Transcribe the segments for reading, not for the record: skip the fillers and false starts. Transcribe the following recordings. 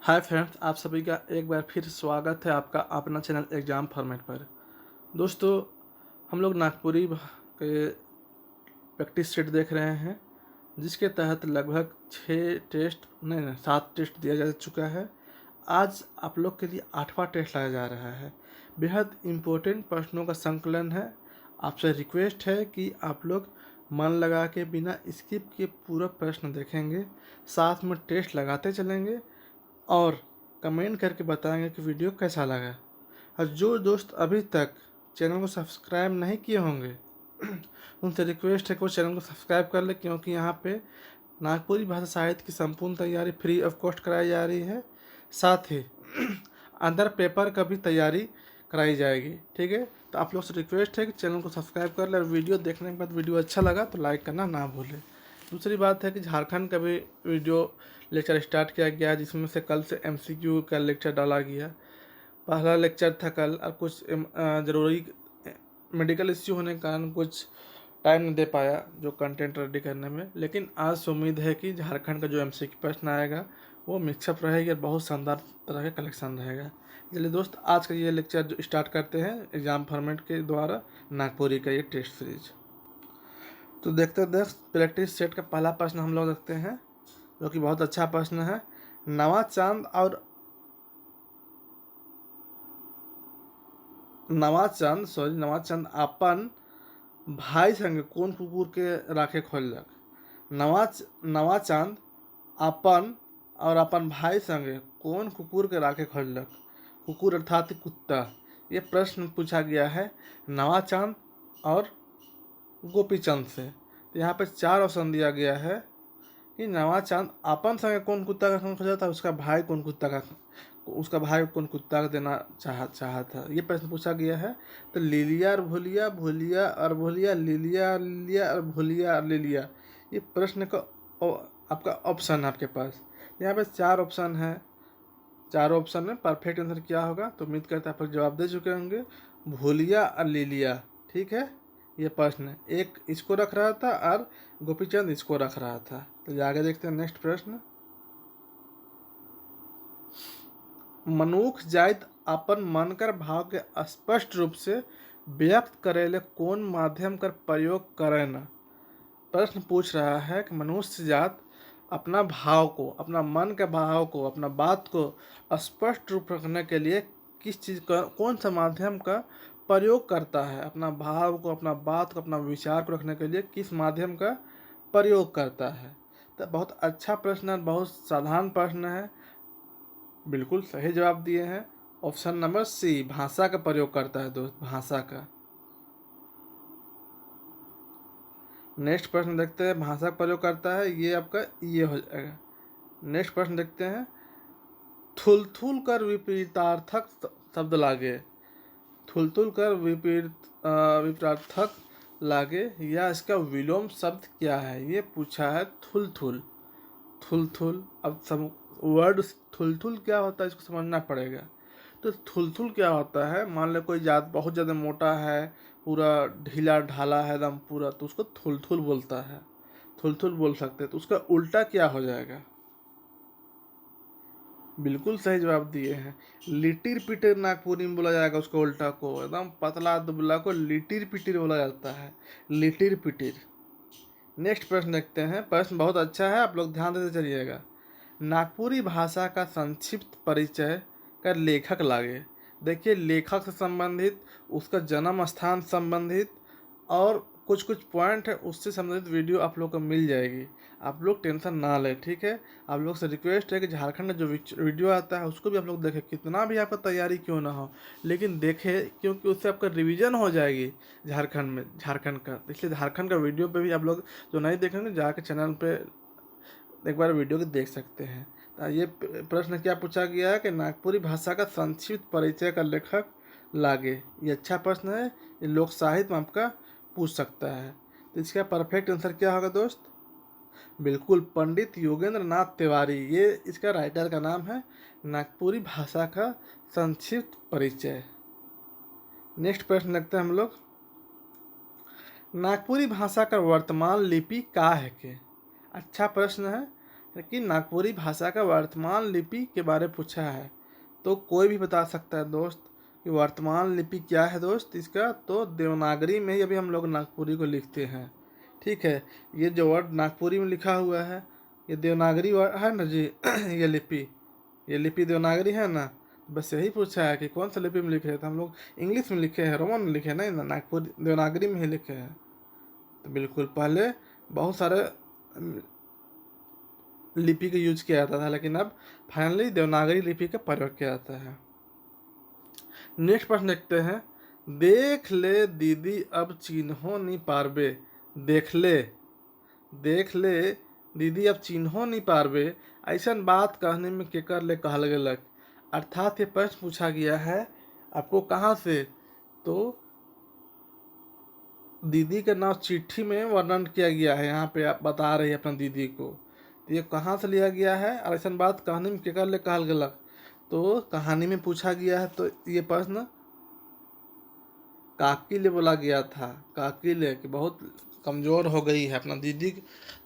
Hi friends, आप सभी का एक बार फिर स्वागत है आपका अपना चैनल एग्ज़ाम फॉर्मेट पर। दोस्तों, हम लोग नागपुरी के प्रैक्टिस सेट देख रहे हैं, जिसके तहत लगभग 7 टेस्ट दिया जा चुका है। आज आप लोग के लिए 8वां टेस्ट लाया जा रहा है। बेहद इम्पोर्टेंट प्रश्नों का संकलन है। आपसे रिक्वेस्ट है कि आप लोग मन लगा के बिना स्किप किए पूरा प्रश्न देखेंगे, साथ में टेस्ट लगाते चलेंगे और कमेंट करके बताएंगे कि वीडियो कैसा लगा। और जो दोस्त अभी तक चैनल को सब्सक्राइब नहीं किए होंगे उनसे रिक्वेस्ट है कि वो चैनल को सब्सक्राइब कर ले, क्योंकि यहाँ पे नागपुरी भाषा साहित्य की संपूर्ण तैयारी फ्री ऑफ कॉस्ट कराई जा रही है। साथ ही अदर पेपर का भी तैयारी कराई जाएगी। ठीक है, तो आप लोग से रिक्वेस्ट है कि चैनल को सब्सक्राइब कर ले और वीडियो देखने के बाद वीडियो अच्छा लगा तो लाइक करना ना भूलें। दूसरी बात है कि झारखंड का भी वीडियो लेक्चर स्टार्ट किया गया है, जिसमें से कल से MCQ का लेक्चर डाला गया। पहला लेक्चर था कल और कुछ ज़रूरी मेडिकल इश्यू होने के कारण कुछ टाइम नहीं दे पाया जो कंटेंट रेडी करने में, लेकिन आज से उम्मीद है कि झारखंड का जो MCQ प्रश्न आएगा वो मिक्सअप रहेगी और बहुत शानदार तरह का कलेक्शन रहेगा। चलिए दोस्त, आज का ये लेक्चर जो स्टार्ट करते हैं एग्ज़ाम फॉर्मेट के द्वारा नागपुरी का ये टेस्ट सीरीज। तो देखते प्रैक्टिस सेट का पहला प्रश्न हम लोग देखते हैं, जो कि बहुत अच्छा प्रश्न है। नवा चांद अपन भाई संगे कौन कुकुर के राखे खोलक। नवा चांद अपन और अपन भाई संगे कौन कुकुर के राखे खोलक। कुकुर अर्थात कुत्ता। ये प्रश्न पूछा गया है नवा चांद और गोपीचंद से। तो यहाँ पे 4 ऑप्शन दिया गया है कि नवा चांद अपन संगे कौन कुत्ता का खोजा था, उसका भाई कौन कुत्ता का देना चाहा था। ये प्रश्न पूछा गया है। तो लिलिया और भूलिया, भूलिया और भूलिया, लिलिया लिलिया और भूलिया और लिलिया, ये प्रश्न का आपका ऑप्शन है आपके पास। यहाँ पे 4 ऑप्शन है। 4 ऑप्शन में परफेक्ट आंसर क्या होगा, तो उम्मीद करता है आप लोग जवाब दे चुके होंगे। भूलिया और लिलिया, ठीक है। ये प्रश्न एक इसको रख रहा था और गोपीचंद इसको रख रहा था। तो आगे देखते हैं नेक्स्ट प्रश्न। मनुख जाइत अपन मन कर भाव के स्पष्ट रूप से व्यक्त करेले कौन माध्यम कर प्रयोग करे न। प्रश्न पूछ रहा है कि मनुष्य जात अपना भाव को, अपना मन के भाव को, अपना बात को स्पष्ट रूप रखने के लिए किस चीज़ का, कौन सा माध्यम का प्रयोग करता है। अपना भाव को, अपना बात को, अपना विचार को रखने के लिए किस माध्यम का प्रयोग करता है। तो बहुत अच्छा प्रश्न है, बहुत साधारण प्रश्न है। बिल्कुल सही जवाब दिए हैं। ऑप्शन नंबर सी, भाषा का प्रयोग करता है दोस्त, भाषा का। नेक्स्ट प्रश्न देखते हैं, भाषा का प्रयोग करता है, ये आपका ये हो जाएगा। नेक्स्ट प्रश्न देखते हैं। थुलथुल कर विपरीतार्थक शब्द लागे। थुलथुल कर विपरीतार्थक लागे या इसका विलोम शब्द क्या है, ये पूछा है। थुलथुल, थुलथुल, अब सब वर्ड थुलथुल क्या होता है इसको समझना पड़ेगा। तो थुलथुल क्या होता है, मान लो कोई बहुत ज़्यादा मोटा है, पूरा ढीला ढाला है एकदम पूरा, तो उसको थुलथुल बोलता है, थुलथुल बोल सकते हैं। तो उसका उल्टा क्या हो जाएगा। बिल्कुल सही जवाब दिए हैं। लिटिर पिटिर नागपुरी में बोला जाएगा उसको उल्टा को, एकदम पतला दुबला को लिटिर पिटिर बोला जाता है, लिटिर पिटिर। नेक्स्ट प्रश्न देखते हैं। प्रश्न बहुत अच्छा है, आप लोग ध्यान देते चलिएगा। नागपुरी भाषा का संक्षिप्त परिचय का लेखक लागे। देखिए, लेखक से संबंधित, उसका जन्म स्थान संबंधित और कुछ कुछ पॉइंट है उससे संबंधित वीडियो आप लोग को मिल जाएगी। आप लोग टेंशन ना लें, ठीक है। आप लोग से रिक्वेस्ट है कि झारखंड में जो वीडियो आता है उसको भी आप लोग देखें, कितना भी आपका तैयारी क्यों ना हो, लेकिन देखें, क्योंकि उससे आपका रिवीजन हो जाएगी झारखंड का। इसलिए झारखंड का वीडियो पे भी आप लोग जो नहीं देखेंगे जाके चैनल पे एक बार वीडियो को देख सकते हैं। तो ये प्रश्न क्या पूछा गया है कि नागपुरी भाषा का संक्षिप्त परिचय का लेखक लागे। ये अच्छा प्रश्न है, ये लोक साहित्य में आपका पूछ सकता है। तो इसका परफेक्ट आंसर क्या होगा दोस्त, बिल्कुल पंडित योगेंद्र नाथ तिवारी, ये इसका राइटर का नाम है। नागपुरी भाषा का संक्षिप्त परिचय। नेक्स्ट प्रश्न लगता है हम लोग। नागपुरी भाषा का वर्तमान लिपि का है के। अच्छा प्रश्न है। कि नागपुरी भाषा का वर्तमान लिपि के बारे में पूछा है। तो कोई भी बता सकता है दोस्त कि वर्तमान लिपि क्या है दोस्त इसका। तो देवनागरी में ही अभी हम लोग नागपुरी को लिखते हैं। ठीक है, ये जो वर्ड नागपुरी में लिखा हुआ है ये देवनागरी वर्ड है ना जी। ये लिपि देवनागरी है ना। बस यही पूछा है कि कौन सा लिपि में लिखे हैं, तो हम लोग इंग्लिश में लिखे हैं, रोमन में लिखे हैं, नहीं ना, नागपुरी देवनागरी में ही लिखे हैं। तो बिल्कुल पहले बहुत सारे लिपि का यूज किया जाता था, लेकिन अब फाइनली देवनागरी लिपि का प्रयोग किया जाता है। नेक्स्ट प्रश्न देखते हैं। देख ले दीदी अब चिन्हो नहीं पारबे। देख ले, देख ले दीदी अब चिन्हो नहीं पारबे, ऐसन बात कहने में केकर ले कहल गेलक। अर्थात ये प्रश्न पूछा गया है आपको कहाँ से। तो दीदी का नाम चिट्ठी में वर्णन किया गया है, यहाँ पे आप बता रही है अपना दीदी को। तो ये कहाँ से लिया गया है और ऐसा बात कहानी में केकर ले कहल गेलक। तो कहानी में पूछा गया है। तो ये प्रश्न काकी ले बोला गया था। काकी ले कि बहुत कमज़ोर हो गई है, अपना दीदी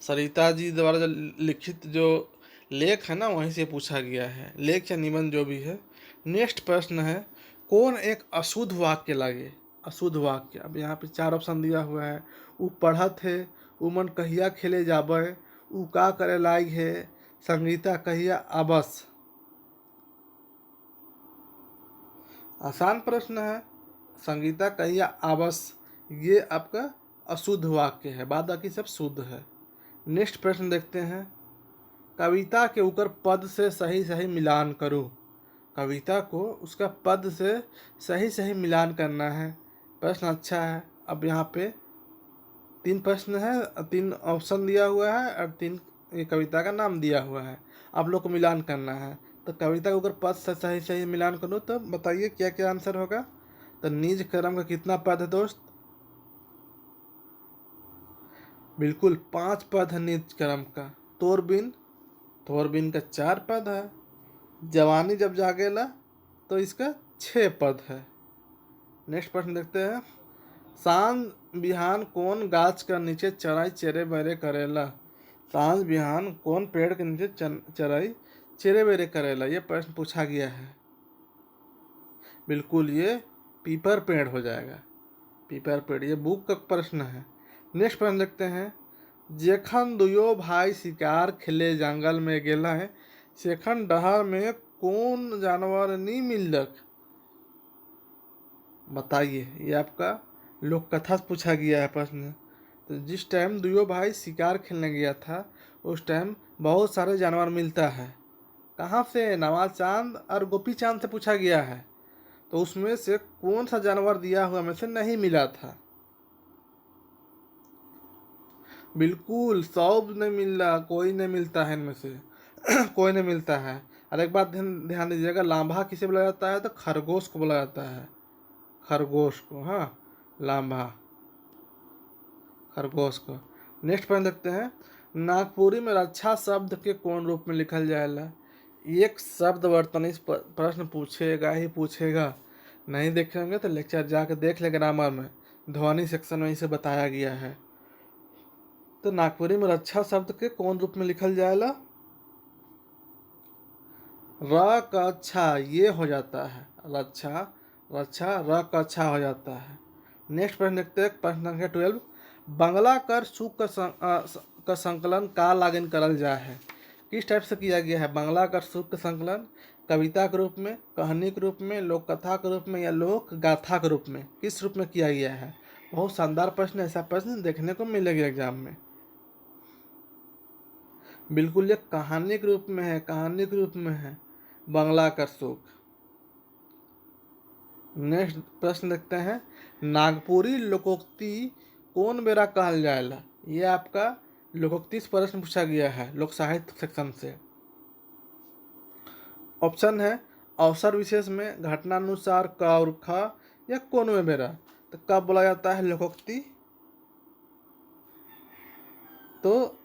सरिता जी द्वारा जो लिखित जो लेख है ना वहीं से पूछा गया है, लेख या निबंध जो भी है। नेक्स्ट प्रश्न है, कौन एक अशुद्ध वाक्य लागे। अशुद्ध वाक्य, अब यहाँ पे 4 ऑप्शन दिया हुआ है। ऊ पढ़त है, ऊ मन कहिया खेले जाबे, ऊ का करे लायक है, संगीता कहिया आबस। आसान प्रश्न है, संगीता कहिया आबस ये आपका अशुद्ध वाक्य है, बाद बाकी सब शुद्ध है। नेक्स्ट प्रश्न देखते हैं। कविता के ऊपर पद से सही सही मिलान करो। कविता को उसका पद से सही सही मिलान करना है। प्रश्न अच्छा है। अब यहाँ पे 3 प्रश्न है, 3 ऑप्शन दिया हुआ है और 3 ये कविता का नाम दिया हुआ है, आप लोग को मिलान करना है। तो कविता के ऊपर पद से सही सही मिलान करो, तो बताइए क्या क्या आंसर होगा। तो निज क्रम का कितना पद है दोस्त। बिल्कुल 5 पद है निज क्रम का। तोरबिन, तोरबिन का 4 पद है। जवानी जब जागेला तो इसका 6 पद है। नेक्स्ट प्रश्न देखते हैं। सांझ बिहान कौन गाछ का नीचे चराई चेरे बेरे करेला। सांझ बिहान कौन पेड़ के नीचे चराई चेरे बेरे करेला, ये प्रश्न पूछा गया है। बिल्कुल ये पीपर पेड़ हो जाएगा, पीपर पेड़, ये बुक का प्रश्न है। नेक्स्ट प्रश्न देखते हैं। जेखन दुयो भाई शिकार खेले जंगल में गेला है, सेखन डहर में कौन जानवर नहीं मिलक। बताइए, ये आपका लोक कथा से पूछा गया है प्रश्न। तो जिस टाइम दुयो भाई शिकार खेलने गया था उस टाइम बहुत सारे जानवर मिलता है। कहाँ से, नवाज चांद और गोपी चांद से पूछा गया है। तो उसमें से कौन सा जानवर दिया हुआ में से नहीं मिला था। बिल्कुल सब नहीं मिल रहा, कोई नहीं मिलता है इनमें से। कोई नहीं मिलता है। और एक बात ध्यान दीजिएगा, लांभा किसे बोला जाता है, तो खरगोश को बोला जाता है, खरगोश को। हाँ, लांभा, खरगोश को। नेक्स्ट पॉइंट देखते हैं। नागपुरी में रक्षा शब्द के कौन रूप में लिखल जाएगा। एक शब्द वर्तनी प्रश्न पूछेगा ही पूछेगा, नहीं देखेंगे तो लेक्चर जाके देख ले ग्रामर में, ध्वनि सेक्शन में इसे बताया गया है। तो नागपुरी में रक्षा शब्द के कौन रूप में लिखल जाएगा। र का अच्छा ये हो जाता है, रक्षा, रक्षा र का अच्छा हो जाता है। नेक्स्ट प्रश्न देखते हैं, प्रश्न संख्या 12। बंगला कर सुख का संकलन का लागन करल जाए है। किस टाइप से किया गया है बंगला कर सुख का संकलन। कविता के रूप में, कहानी के रूप में, लोक कथा के रूप में या लोक गाथा के रूप में, किस रूप में किया गया है। बहुत शानदार प्रश्न, ऐसा प्रश्न देखने को मिलेगा एग्जाम में। बिल्कुल ये कहानी के रूप में है, कहानी के रूप में है बंगला कर सुख। नेक्स्ट प्रश्न देखते हैं। नागपुरी लोकोक्ति कौन बेरा कहल जाएगा। ये आपका लोकोक्ति से प्रश्न पूछा गया है लोक साहित्य सेक्शन से। ऑप्शन है अवसर विशेष में, घटनानुसार, क और ख, या कौन में बेरा। तो कब बोला जाता है लोकोक्ति, तो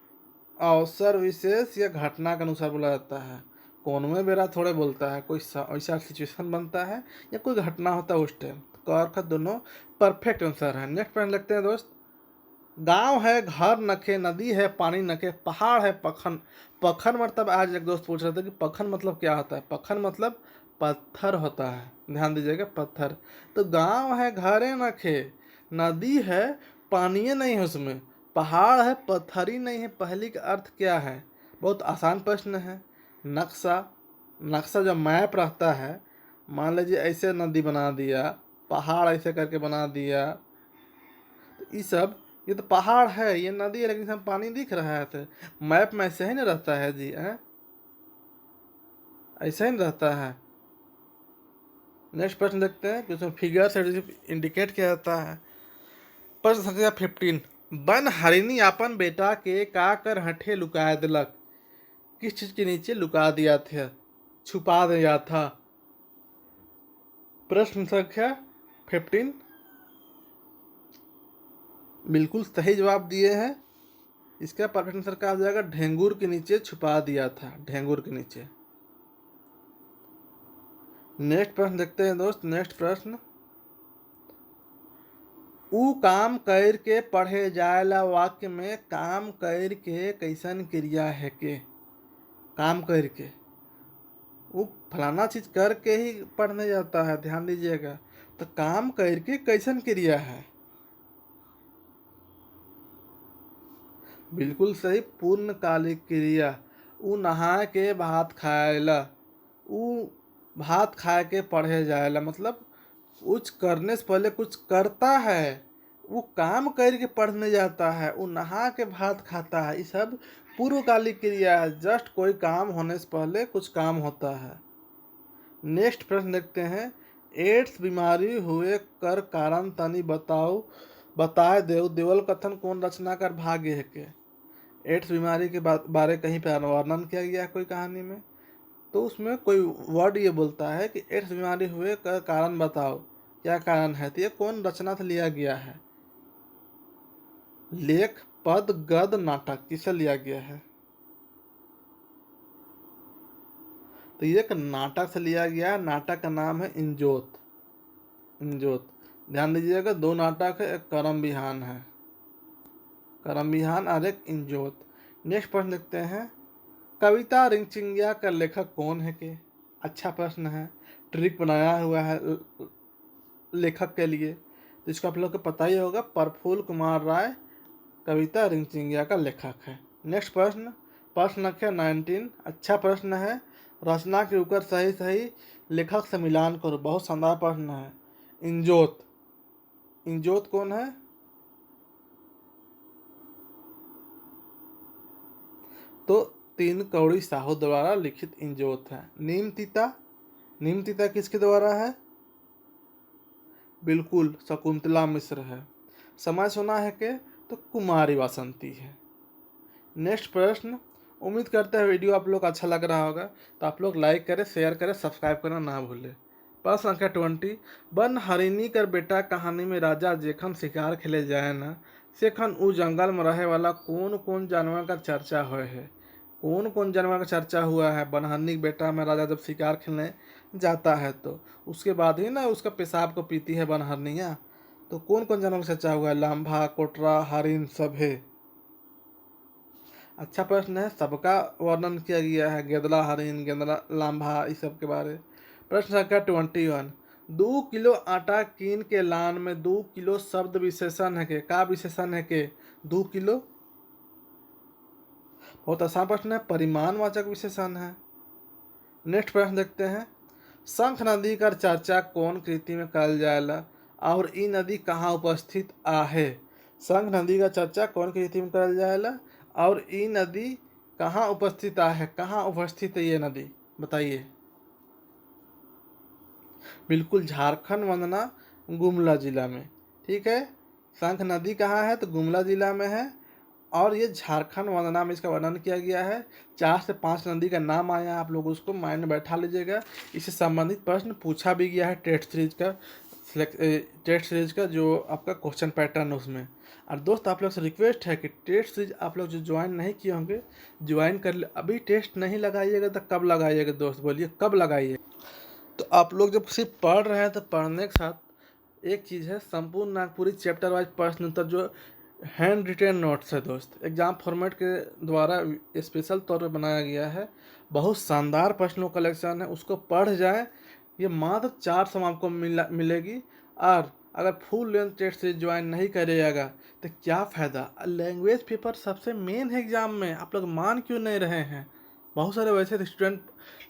अवसर विशेष या घटना के अनुसार बोला जाता है। कौन में बेरा थोड़े बोलता है, कोई ऐसा सिचुएशन बनता है या कोई घटना होता है उस टाइम। तो क और ख दोनों परफेक्ट आंसर है। नेक्स्ट पॉइंट लगते हैं दोस्त। गांव है घर नखे, नदी है पानी नखे, पहाड़ है पखन। पखन मतलब आज एक दोस्त पूछ रहा था कि पखन मतलब क्या होता है। पखन मतलब पत्थर होता है, ध्यान दीजिएगा, पत्थर। तो गांव है घरे नखे, नदी है पानी नहीं है उसमें, पहाड़ है पत्थर ही नहीं है, पहली का अर्थ क्या है। बहुत आसान प्रश्न है। नक्शा, नक्शा जो मैप रहता है, मान लीजिए ऐसे नदी बना दिया, पहाड़ ऐसे करके बना दिया, तो ये सब, ये तो पहाड़ है, ये नदी है, लेकिन इसमें पानी दिख रहा है। तो मैप में ऐसे ही ना रहता है जी, है ऐसा ही ना रहता है। नेक्स्ट प्रश्न देखते हैं कि उसमें फिगर से इंडिकेट किया जाता है। प्रश्न संख्या 15। बन हरिणी अपन बेटा के का कर हठे लुका दिलक। किस चीज के नीचे लुका दिया था, छुपा दिया था। प्रश्न संख्या 15 बिल्कुल सही जवाब दिए हैं। इसका परफेक्ट आंसर कहा जाएगा ढेंगुर के नीचे छुपा दिया था, ढेंगुर के नीचे। नेक्स्ट प्रश्न देखते हैं दोस्त। नेक्स्ट प्रश्न, ऊ काम कर के पढ़े जाएला वाक्य में काम कर के कैसन क्रिया है के। काम कर के, वो फलाना चीज करके ही पढ़ने जाता है, ध्यान दीजिएगा। तो काम करके कैसन क्रिया है, बिल्कुल सही, पूर्णकालिक क्रिया। ऊ नहा के भात खाएला, ऊ भात खाए के पढ़े जाएला मतलब कुछ करने से पहले कुछ करता है। वो काम करके पढ़ने जाता है, वो नहा के भात खाता है, ये सब पूर्वकालिक क्रिया है। जस्ट कोई काम होने से पहले कुछ काम होता है। नेक्स्ट प्रश्न देखते हैं। एड्स बीमारी हुए कर कारण तनी बताओ, बताए देव देवल कथन कौन रचनाकार भाग्य है के। एड्स बीमारी के बारे कहीं पर वर्णन किया गया है कोई कहानी में, तो उसमें कोई वर्ड ये बोलता है कि एड्स बीमारी हुए का कारण बताओ, क्या कारण है। तो ये कौन रचना से लिया गया है। लेख, पद, गद, नाटक, किसे लिया गया है। तो ये एक नाटक से लिया गया है। नाटक का नाम है इंजोत। इंजोत, ध्यान दीजिएगा, दो नाटक है, एक करम विहान है, करम विहान और एक इंजोत। नेक्स्ट प्रश्न देखते हैं। कविता रिंगचिंगिया का लेखक कौन है के। अच्छा प्रश्न है, ट्रिक बनाया हुआ है लेखक के लिए, तो इसको आप लोग को पता ही होगा। प्रफुल्ल कुमार राय कविता रिंगचिंगिया का लेखक है। नेक्स्ट प्रश्न, प्रश्न संख्या 19। अच्छा प्रश्न है। रचना के ऊपर सही सही लेखक से मिलान करो। बहुत शानदार प्रश्न है। इंजोत, इंजोत कौन है। तो तीन कौड़ी साहू द्वारा लिखित इंजोत है। नीमतिता, नीमतिता किसके द्वारा है। बिल्कुल शकुंतला मिश्र है। समय सुना है के, तो कुमारी वासंती है। नेक्स्ट प्रश्न, उम्मीद करते हैं वीडियो आप लोग अच्छा लग रहा होगा, तो आप लोग लाइक करें, शेयर करें, सब्सक्राइब करना ना भूलें। प्रश्न संख्या 20। बन हरिणी कर बेटा कहानी में राजा जेखन शिकार खेले जाए ना, सेखन उ जंगल में रहे वाला कौन कौन जानवर का चर्चा हुए है। कौन कौन जानवर का चर्चा हुआ है। बनहरनी के बेटा में राजा जब शिकार खेलने जाता है, तो उसके बाद ही ना उसका पेशाब को पीती है बनहरनिया। तो कौन कौन जानवर का चर्चा हुआ है। लांभा, कोटरा, हरिण सब है। अच्छा प्रश्न है, सबका वर्णन किया गया है। गेंदला हरिण, गेंदला लांभा, इस सब के बारे। प्रश्न संख्या 21। 2 किलो आटा कीन के लान में 2 किलो शब्द विशेषण है के। का विशेषण है के 2 किलो। बहुत आसान प्रश्न है, परिमाणवाचक विशेषण है। नेक्स्ट प्रश्न देखते हैं। शंख नदी कर चर्चा कौन कृति में करल जाएला और ई नदी कहाँ उपस्थित आहे। शंख नदी का चर्चा कौन कृति में करल जाएला और ई नदी कहाँ उपस्थित आहे। कहाँ उपस्थित है ये नदी, बताइए। बिल्कुल झारखंड वंदना गुमला जिला में, ठीक है। शंख नदी कहाँ है, तो गुमला जिला में है। और ये झारखंड वंदना में इसका वर्णन किया गया है। 4 से 5 नदी का नाम आया, आप लोग उसको माइंड में बैठा लीजिएगा। इससे संबंधित प्रश्न पूछा भी गया है टेस्ट सीरीज का, टेस्ट सीरीज का जो आपका क्वेश्चन पैटर्न है उसमें। और दोस्त आप लोग से रिक्वेस्ट है कि टेस्ट सीरीज आप लोग जो ज्वाइन नहीं किए होंगे ज्वाइन कर ले। अभी टेस्ट नहीं लगाइएगा तो कब लगाइएगा दोस्त, बोलिए कब लगाइए। तो आप लोग जब सिर्फ पढ़ रहे हैं तो पढ़ने के साथ एक चीज़ है, संपूर्ण नागपुरी चैप्टर वाइज प्रश्न उत्तर जो हैंड रिटेन नोट्स है दोस्त, एग्जाम फॉर्मेट के द्वारा स्पेशल तौर पे बनाया गया है। बहुत शानदार प्रश्नों कलेक्शन है, उसको पढ़ जाएं। ये मात्र 400 में आपको मिलेगी। और अगर full length test series join नहीं करिएगा तो क्या फ़ायदा। लैंग्वेज पेपर सबसे मेन है एग्जाम में, आप लोग मान क्यों नहीं रहे हैं। बहुत सारे वैसे स्टूडेंट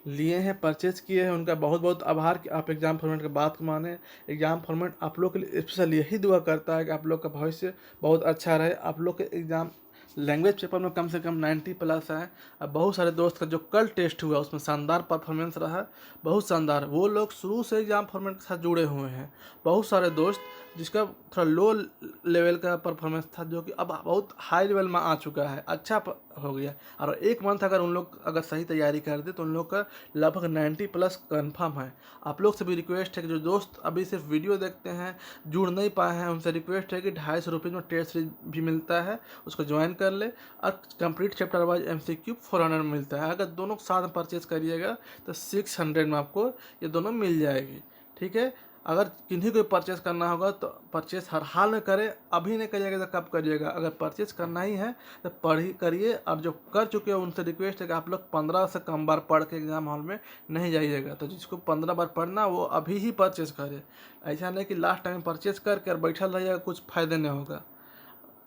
लिए हैं, परचेज किए हैं, उनका बहुत बहुत आभार कि आप एग्जाम फॉर्मेट की बात को माने। एग्जाम फॉर्मेट आप लोग के लिए स्पेशल यही दुआ करता है कि आप लोग का भविष्य बहुत अच्छा रहे। आप लोग के एग्जाम लैंग्वेज पेपर में कम से कम 90 प्लस आए। अब बहुत सारे दोस्त का जो कल टेस्ट हुआ उसमें शानदार परफॉर्मेंस रहा, बहुत शानदार। वो लोग शुरू से एग्जाम फॉर्मेट के साथ जुड़े हुए हैं। बहुत सारे दोस्त जिसका थोड़ा लो लेवल का परफॉर्मेंस था, जो कि अब बहुत हाई लेवल में आ चुका है, अच्छा हो गया। और एक मंथ अगर उन लोग अगर सही तैयारी कर दे तो उन लोग का लगभग 90 प्लस कन्फर्म है। आप लोग से भी रिक्वेस्ट है कि जो दोस्त अभी सिर्फ वीडियो देखते हैं, जुड़ नहीं पाए हैं, उनसे रिक्वेस्ट है कि 250 में टेस्ट सीरीज भी मिलता है, उसको ज्वाइन कर ले। और कंप्लीट चैप्टर वाइज MCQ 400 में मिलता है। अगर दोनों साथ में परचेज करिएगा तो 600 में आपको ये दोनों मिल जाएगी। ठीक है, अगर किन्हीं को परचेस करना होगा तो परचेस हर हाल में करें। अभी नहीं करिएगा तो कब करिएगा। अगर परचेस करना ही है तो पढ़ी करिए। और जो कर चुके हैं उनसे रिक्वेस्ट है कि आप लोग 15 से कम बार पढ़ के एग्जाम हॉल में नहीं जाइएगा। तो जिसको 15 बार पढ़ना वो अभी ही परचेस करे। ऐसा नहीं कि लास्ट टाइम परचेस करके और बैठा रहिएगा, कुछ फ़ायदे नहीं होगा।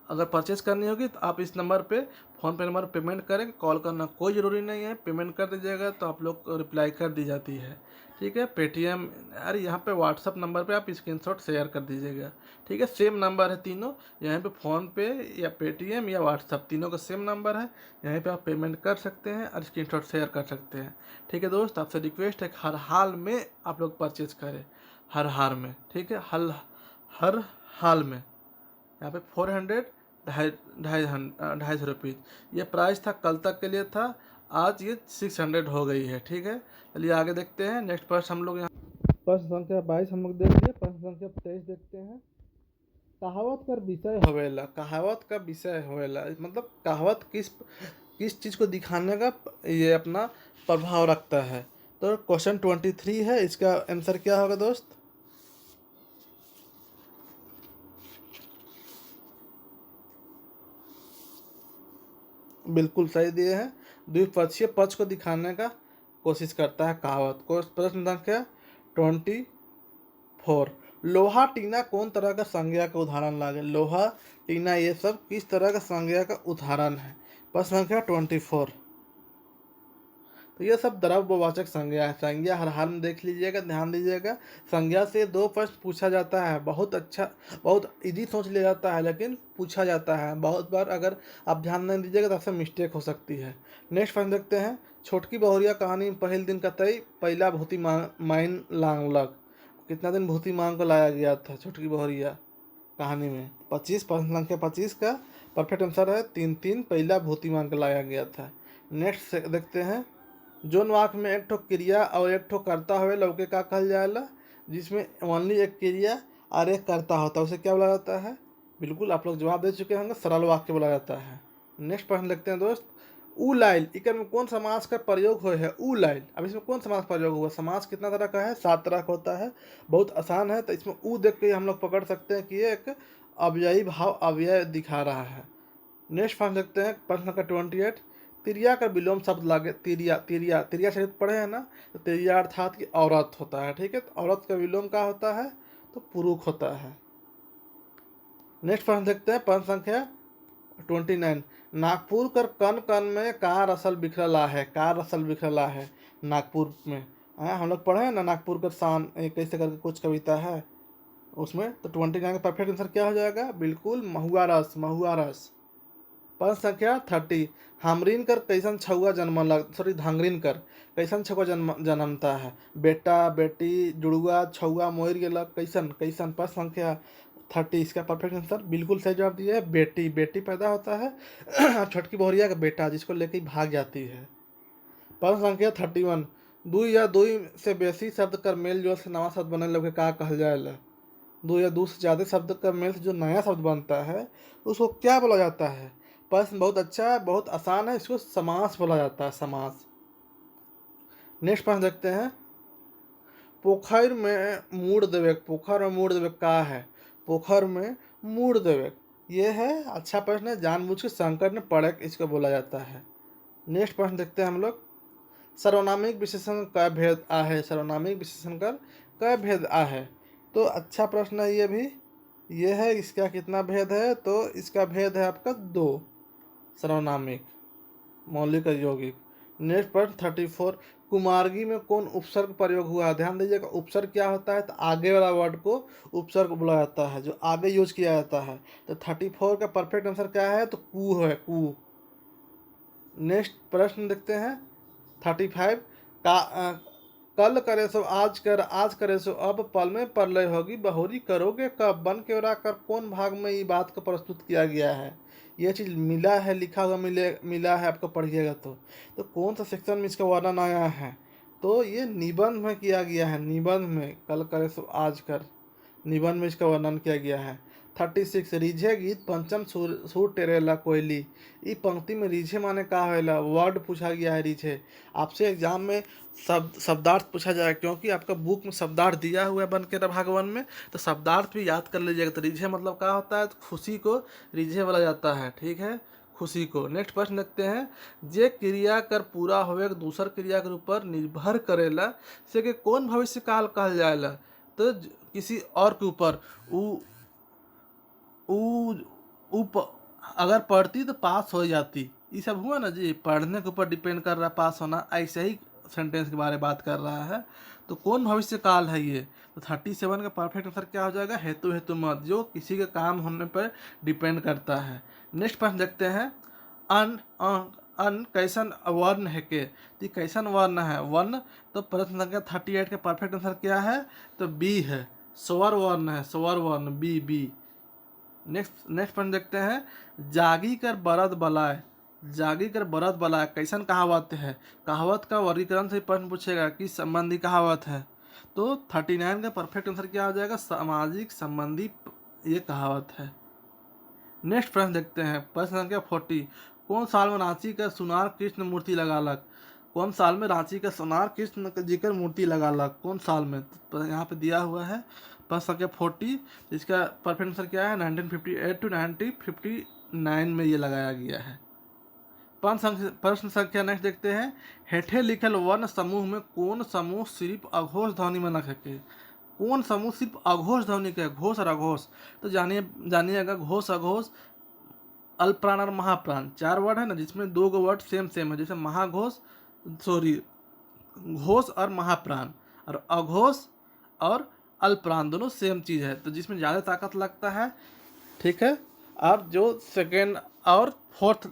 अगर परचेस करनी होगी तो आप इस नंबर पे फ़ोन पे नंबर पेमेंट करें, कॉल करना कोई ज़रूरी नहीं है। पेमेंट कर दीजिएगा तो आप लोग को रिप्लाई कर दी जाती है। ठीक है, पेटीएम, अरे यहाँ पे व्हाट्सअप नंबर पे आप स्क्रीनशॉट शेयर कर दीजिएगा। ठीक है, सेम नंबर है तीनों, यहाँ पे फ़ोन पे या पेटीएम या व्हाट्सअप तीनों का सेम नंबर है। यहाँ पे आप पेमेंट कर सकते हैं और स्क्रीनशॉट शेयर कर सकते हैं। ठीक है दोस्त, आपसे रिक्वेस्ट है कि हर हाल में आप लोग परचेज करें, हर हाल में। ठीक है, हर हाल में। यहाँ पे 400, ढाई ढाई सौ रुपीज़ ये प्राइस था, कल तक के लिए था। आज ये 600 हो गई है। ठीक है, चलिए आगे देखते हैं। नेक्स्ट प्रश्न हम लोग यहाँ प्रश्न संख्या 22 हम लोग देख लिए। प्रश्न संख्या 23 देखते हैं। कहावत का विषय होवेला, कहावत का विषय होवेला मतलब कहावत किस चीज़ को दिखाने का ये अपना प्रभाव रखता है। तो क्वेश्चन 23 है, इसका आंसर क्या होगा दोस्त। बिल्कुल सही दिए हैं। द्विपक्षीय पक्ष को दिखाने का कोशिश करता है कहावत को। प्रश्न संख्या 24, लोहा टीना कौन तरह का संज्ञा का उदाहरण लागे। लोहा टीना ये सब किस तरह का संज्ञा का उदाहरण है। प्रश्न संख्या 24, तो ये सब द्रव्यवाचक संज्ञा है। संज्ञा हर हाल में देख लीजिएगा, ध्यान दीजिएगा। संज्ञा से 2 प्रश्न पूछा जाता है, बहुत अच्छा, बहुत इजी सोच लिया जाता है, लेकिन पूछा जाता है बहुत बार। अगर आप ध्यान नहीं दीजिएगा तो आपसे मिस्टेक हो सकती है। नेक्स्ट प्रश्न देखते हैं। छोटकी बहुरिया कहानी पहिल दिन कतई पहला भूति माइन लांगलक। कितना दिन भूति मांग को लाया गया था छोटकी बहुरिया कहानी में। 25, प्रश्न संख्या 25 का परफेक्ट आंसर है 3 पहला भूति मांग को लाया गया था। नेक्स्ट देखते हैं। जोन वाक्य में एक ठो क्रिया और एक ठो कर्ता हुए लौके का कहल जाएला, जिसमें ओनली एक क्रिया और एक कर्ता होता है, उसे क्या बोला जाता है। बिल्कुल आप लोग जवाब दे चुके होंगे, सरल वाक्य बोला जाता है। नेक्स्ट प्रश्न देखते हैं दोस्त। ऊ लाइल इकर में कौन समास का प्रयोग हुआ है। ऊ लाइल, अब इसमें कौन समास प्रयोग हुआ। समास कितना तरह का है, 7 तरह का होता है। बहुत आसान है, तो इसमें ऊ देख के हम लोग पकड़ सकते हैं कि ये एक अव्ययी भाव अव्यय दिखा रहा है। नेक्स्ट प्रश्न देखते हैं। प्रश्न नंबर 28, तिरिया का विलोम शब्द लागे। तिरिया, तिरिया, तिरिया शब्द पढ़े हैं ना, तो तिरिया अर्थात कि औरत होता है। ठीक है, तो औरत का विलोम क्या होता है, तो पुरुष होता है। नेक्स्ट प्रश्न देखते हैं। प्रश्न संख्या 29, नागपुर कर कन कन में का रसल बिखरला है। का रसल बिखरला है नागपुर में। हम लोग पढ़े हैं ना नागपुर का शान कैसे करके कुछ कविता है उसमें। तो 29 का परफेक्ट आंसर क्या हो जाएगा, बिल्कुल महुआ रस, महुआ रस। प्रश्न संख्या 30, हामरीन कर कैसन छुआ जन्म सॉरी धांगरीन कर कैसन छुआ जन्मता है। बेटा बेटी जुड़ुआ छुआ मोर गेलक कैसन कैसन। प्रश्न संख्या 30, इसका परफेक्ट आंसर बिल्कुल सही जवाब दिया है, बेटी। बेटी पैदा होता है छोटकी बहुरिया का बेटा, जिसको लेके भाग जाती है। प्रश्न संख्या 31, दुई या दुई से बेसी शब्द कर मेल जोल से नवा शब्द बने लोग का कहल जाएगा। दो या दो से ज़्यादा शब्द का मेल से जो नया शब्द बनता है उसको क्या बोला जाता है। प्रश्न बहुत अच्छा है, बहुत आसान है, इसको समास बोला जाता है, समास। नेक्स्ट प्रश्न देखते हैं। पोखर में मूड़ देवे, पोखर में मूड़ देवे का है। पोखर में मूड़ देवे, ये है अच्छा प्रश्न है, जानबूझ के संकट में पड़े इसको बोला जाता है। नेक्स्ट प्रश्न देखते हैं हम लोग। सर्वनामिक विशेषण का भेद आ है। सर्वनामिक विशेषण का क्या भेद आ है? तो अच्छा प्रश्न है ये भी। ये है इसका कितना भेद है? तो इसका भेद है आपका 2। सर्वनामिक, मौलिक और यौगिक। नेक्स्ट प्रश्न 34। कुमारगी में कौन उपसर्ग प्रयोग हुआ है? ध्यान दीजिएगा, उपसर्ग क्या होता है? तो आगे वाला वर्ड को उपसर्ग बोला जाता है, जो आगे यूज किया जाता है। तो 34 का परफेक्ट आंसर क्या है? तो कू है, कू। नेक्स्ट प्रश्न देखते हैं 35। कल करे सो आज कर, आज करे सो अब, पल में प्रलय होगी बहुरी करोगे कब। बन के कर कौन भाग में ये बात को प्रस्तुत किया गया है? ये चीज़ मिला है, लिखा हुआ मिला है आपको, पढ़िएगा तो कौन सा सेक्शन में इसका वर्णन आया है? तो ये निबंध में किया गया है। निबंध में कल करे सो आज कर, निबंध में इसका वर्णन किया गया है। 36। रिझे गीत पंचम सुर टेरेला कोयली। ई पंक्ति में रिझे माने का होला? वर्ड पूछा गया है रिझे। आपसे एग्जाम में शब्दार्थ पूछा जाएगा, क्योंकि आपका बुक में शब्दार्थ दिया हुआ है बन के भागवन में, तो शब्दार्थ भी याद कर लीजिएगा। तो रिझे मतलब क्या होता है? तो खुशी को रिझे बोला जाता है, ठीक है, खुशी को। नेक्स्ट प्रश्न देखते हैं। जे क्रिया कर पूरा होवे दूसर क्रिया के ऊपर निर्भर करेला से के कौन भविष्य काल कहल जाएला? तो किसी और के ऊपर अगर पढ़ती तो पास हो जाती, ये सब हुआ ना जी, पढ़ने के ऊपर डिपेंड कर रहा पास होना। ऐसे ही सेंटेंस के बारे में बात कर रहा है। तो कौन भविष्य काल है ये? तो 37 का परफेक्ट आंसर क्या हो जाएगा? हेतु हेतु मत, जो किसी के काम होने पर डिपेंड करता है। नेक्स्ट प्रश्न देखते हैं। अन कैसन वर्ण है के? तो कैसन वर्ण है? वर्ण, तो प्रश्न संख्या 38 का परफेक्ट आंसर क्या है? तो बी है, स्वर वर्ण है, स्वर वर्ण, बी बी। नेक्स्ट प्रश्न देखते हैं। जागी कर बरद बलाए, जागी कर बरद बलाए कैसन कहावत है? कहावत का वर्गीकरण से प्रश्न पूछेगा कि संबंधी कहावत है। तो 39 का परफेक्ट आंसर क्या हो जाएगा? सामाजिक संबंधी ये कहावत है। नेक्स्ट प्रश्न देखते हैं, प्रश्न संख्या 40। कौन साल में रांची का सोनार कृष्ण मूर्ति लगालक? कौन साल में रांची का सोनार कृष्ण जी का मूर्ति लगालक? कौन साल में? तो यहाँ पे दिया हुआ है प्रश्न संख्या 40। इसका परफेक्ट आंसर क्या है? 1958 टू 1959 में ये लगाया गया है। प्रश्न संख्या नेक्स्ट देखते हैं। हेठे लिखल वर्ण समूह में कौन समूह सिर्फ अघोष ध्वनि में न सके? कौन समूह सिर्फ अघोष ध्वनि के? घोष और अघोष। तो जानिएगा, घोष अघोष अल्पप्राण और महाप्राण 4 वर्ड है ना, जिसमें 2 वर्ड सेम है। जैसे महाघोष, सॉरी, घोष और महाप्राण, और अघोष और अल्पप्राण दोनों सेम चीज़ है। तो जिसमें ज़्यादा ताकत लगता है, ठीक है, और जो सेकेंड और फोर्थ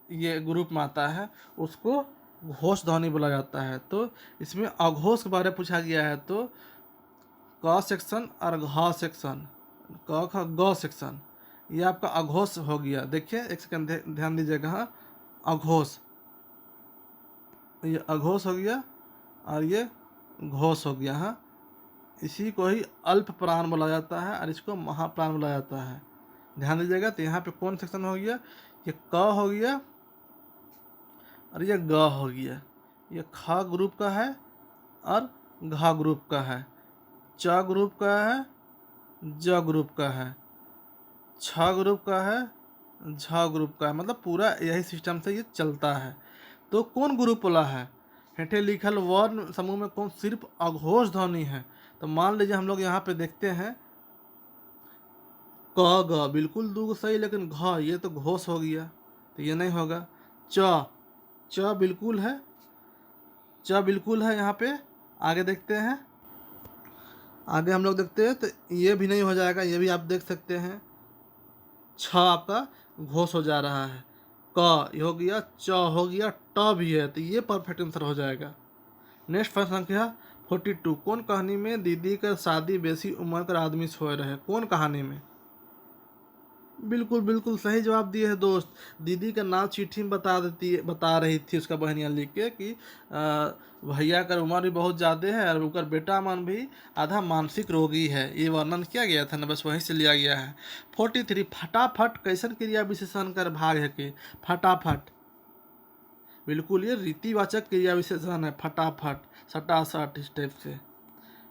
ये ग्रुप में आता है उसको घोष ध्वनि बोला जाता है। तो इसमें अघोष के बारे में पूछा गया है। तो क सेक्शन और घ सेक्शन, क ख ग सेक्शन, ये आपका अघोष हो गया। देखिए एक सेकंड ध्यान दीजिएगा। हाँ, अघोष, ये अघोष हो गया और ये घोष हो गया। हाँ, इसी को ही अल्प प्राण बोला जाता है और इसको महाप्राण बोला जाता है। ध्यान दीजिएगा। तो यहाँ पे कौन सेक्शन हो गया? ये क हो गया और ये ग हो गया। ये ख ग्रुप का है और घ ग्रुप का है, च ग्रुप का है, ज ग्रुप का है, छ ग्रुप का है, झ ग्रुप का है। मतलब पूरा यही सिस्टम से ये चलता है। तो कौन ग्रुप वाला है? हेठे लिखल वर्ण समूह में कौन सिर्फ अघोष ध्वनि है? तो मान लीजिए हम लोग यहाँ पे देखते हैं क ग, बिल्कुल 2 सही, लेकिन घ ये तो घोष हो गया, तो ये नहीं होगा। च बिल्कुल है, च बिल्कुल है। यहाँ पे आगे देखते हैं, आगे हम लोग देखते हैं तो ये भी नहीं हो जाएगा, ये भी आप देख सकते हैं। छ आपका घोष हो जा रहा है, क हो गया, च हो गया, ट भी है, तो ये परफेक्ट आंसर हो जाएगा। नेक्स्ट प्रश्न संख्या 42। कौन कहानी में दीदी का शादी बेसी उम्र का आदमी सोए रहे? कौन कहानी में? बिल्कुल सही जवाब दिए है दोस्त। दीदी का नाम चिट्ठी में बता रही थी उसका बहनियाँ लिख के कि भैया का उम्र भी बहुत ज़्यादा है और उनका बेटा मन भी आधा मानसिक रोगी है। ये वर्णन किया गया था ना, बस वहीं से लिया गया है। 43। फटाफट कैसन क्रिया विशेषण कर भाग है कि? फटाफट, बिल्कुल ये रीतिवाचक क्रिया विशेषण है। फटाफट, सटासट स्टेप से।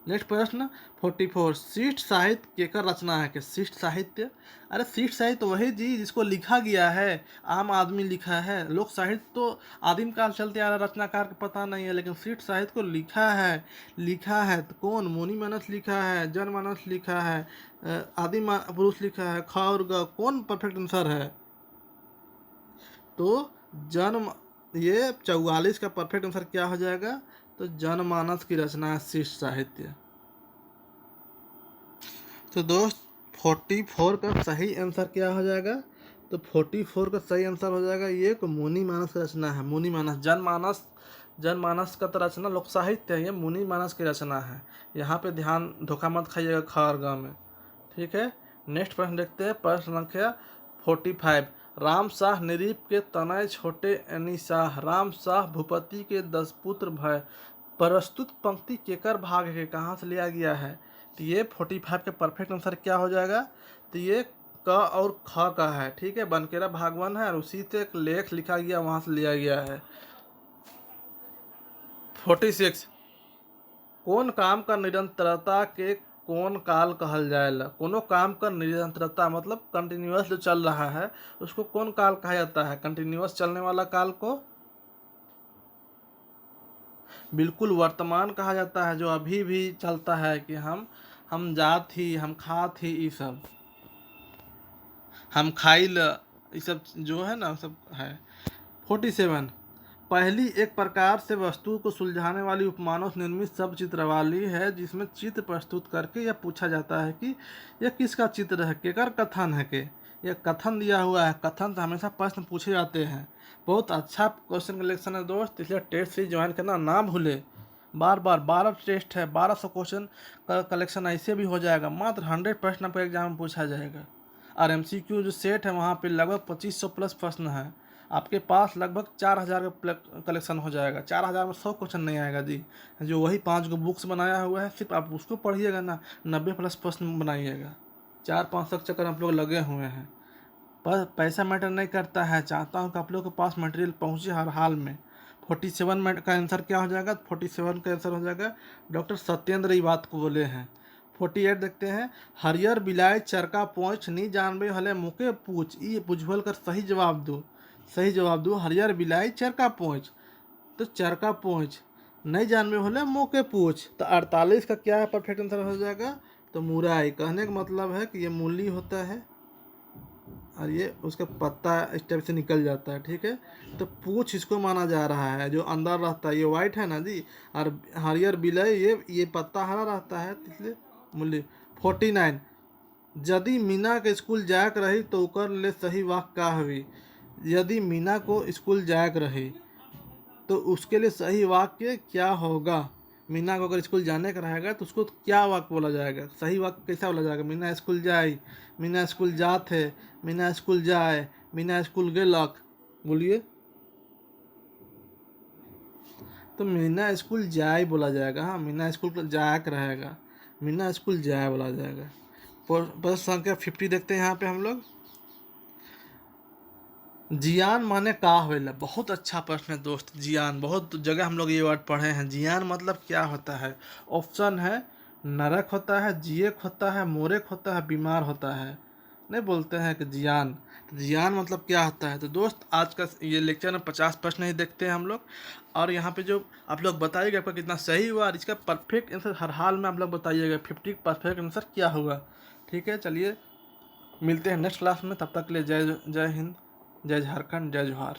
नेक्स्ट प्रश्न 44, शिष्ट साहित्य केकर रचना है? कि शिष्ट साहित्य, अरे शिष्ट साहित्य वही जी जिसको लिखा गया है, आम आदमी लिखा है। लोक साहित्य तो आदिम काल चलते आ रहा, रचनाकार को पता नहीं है, लेकिन शिष्ट साहित्य को लिखा है तो कौन? मुनिमानस लिखा है, जनमानस लिखा है, आदिम पुरुष लिखा है, ख और ग, कौन परफेक्ट आंसर है? तो जन्म, ये 44 का परफेक्ट आंसर क्या हो जाएगा? तो जनमानस की रचना है शिष्ट साहित्य। तो दोस्त 44 का सही आंसर क्या हो जाएगा? तो 44 का सही आंसर हो जाएगा ये कि मुनि मानस की रचना है। मुनि मानस, जनमानस का तो रचना लोक साहित्य है, ये मुनि मानस की रचना है। यहाँ पे ध्यान धोखा मत खाइएगा ख और ग में। ठीक है, नेक्स्ट प्रश्न देखते हैं। प्रश्न संख्या 45, राम शाह निरीप के तनय छोटे अनी शाह, राम शाह भूपति के 10 पुत्र भय। प्रस्तुत पंक्ति केकर भाग है? कहाँ से लिया गया है? तो ये 45 का परफेक्ट आंसर क्या हो जाएगा? तो ये क और ख का है। ठीक है, बनकेरा भागवन है और उसी से एक लेख लिखा गया, वहाँ से लिया गया है। 46, कौन काम का निरंतरता के कौन काल कहल जाएला? कोनो काम का निरंतरता मतलब कंटिन्यूअस जो चल रहा है उसको कौन काल कहा जाता है? कंटिन्यूअस चलने वाला काल को बिल्कुल वर्तमान कहा जाता है, जो अभी भी चलता है कि हम जात ही, हम खात ही, ये सब हम खाइल, ये सब जो है ना सब है। 47, पहली एक प्रकार से वस्तु को सुलझाने वाली उपमानों से निर्मित सब चित्रवाली है, जिसमें चित्र प्रस्तुत करके यह पूछा जाता है कि यह किसका चित्र है, केकर कथन है के। यह कथन दिया हुआ है, कथन से हमेशा प्रश्न पूछे जाते हैं। बहुत अच्छा क्वेश्चन कलेक्शन है दोस्त, इसलिए टेस्ट सीरीज ज्वाइन करना ना भूले। बार बार 12 टेस्ट है, 1200 क्वेश्चन का कलेक्शन ऐसे भी हो जाएगा। मात्र 100 प्रश्न आपको एग्जाम में पूछा जाएगा। और एमसीक्यू जो सेट है वहाँ पे लगभग 2500 प्लस प्रश्न है। आपके पास लगभग 4000 का कलेक्शन हो जाएगा। 4000 में 100 क्वेश्चन नहीं आएगा जी। जो वही 5 गो बुक्स बनाया हुआ है, सिर्फ आप उसको पढ़िएगा ना, 90 प्लस प्रश्न बनाइएगा। 4-5 चक्कर आप लोग लगे हुए हैं। पर पैसा मैटर नहीं करता है। चाहता हूँ कि आप लोग के पास मटेरियल पहुँचे हर हाल में। 47 का आंसर क्या हो जाएगा? 47 का आंसर हो जाएगा डॉक्टर सत्येंद्र ये बात को बोले हैं। 48 देखते हैं, हरियर बिलाई चरका पोंछ नी जानबे हले मुके पूछ, ये बुझवल कर सही जवाब दो। सही जवाब दो, हरियर बिलाई चरका पोंछ। तो चरका पोंछ नहीं जानबे हले मुके पूछ। तो 48 का क्या है परफेक्ट आंसर हो जाएगा? तो मुराई। कहने का मतलब है कि ये मूली होता है और ये उसका पत्ता इस टाइप से निकल जाता है। ठीक है, तो पूछ इसको माना जा रहा है, जो अंदर रहता है। ये वाइट है ना जी, और हरियर बिलय ये पत्ता हरा रहता है, इसलिए मूली। 49, यदि मीना के स्कूल जायक रही तो ओकर ले सही वाक्य का हवी? यदि मीना को स्कूल जायक रही तो उसके लिए सही वाक्य क्या होगा? मीना को अगर स्कूल जाने का रहेगा तो उसको क्या वाक्य बोला जाएगा? सही वाक्य कैसा बोला जाएगा? मीना स्कूल जाए, मीना स्कूल जात है, मीना स्कूल जाए, मीना स्कूल गेलक। बोलिए। तो मीना स्कूल जाए बोला जाएगा। हाँ, मीना स्कूल जायक रहेगा, मीना स्कूल जाए बोला जाएगा। प्रश्न संख्या 50 देखते हैं यहाँ पे हम लोग। जियान माने का होइला? बहुत अच्छा प्रश्न है दोस्त। जियान, बहुत जगह हम लोग ये वर्ड पढ़े हैं। जियान मतलब क्या होता है? ऑप्शन है, नरक होता है, जियक होता है, मोरक होता है, बीमार होता है। नहीं बोलते हैं कि जियान। तो जियान मतलब क्या होता है? तो दोस्त आज का ये लेक्चर में 50 प्रश्न ही देखते हैं हम लोग। और यहाँ पे जो आप लोग बताइएगा आपका कितना सही हुआ, और इसका परफेक्ट आंसर हर हाल में आप लोग बताइएगा 50 परफेक्ट आंसर क्या होगा। ठीक है, चलिए मिलते हैं नेक्स्ट क्लास में। तब तक के लिए जय जय हिंद, जय झारखंड, जय जोहार।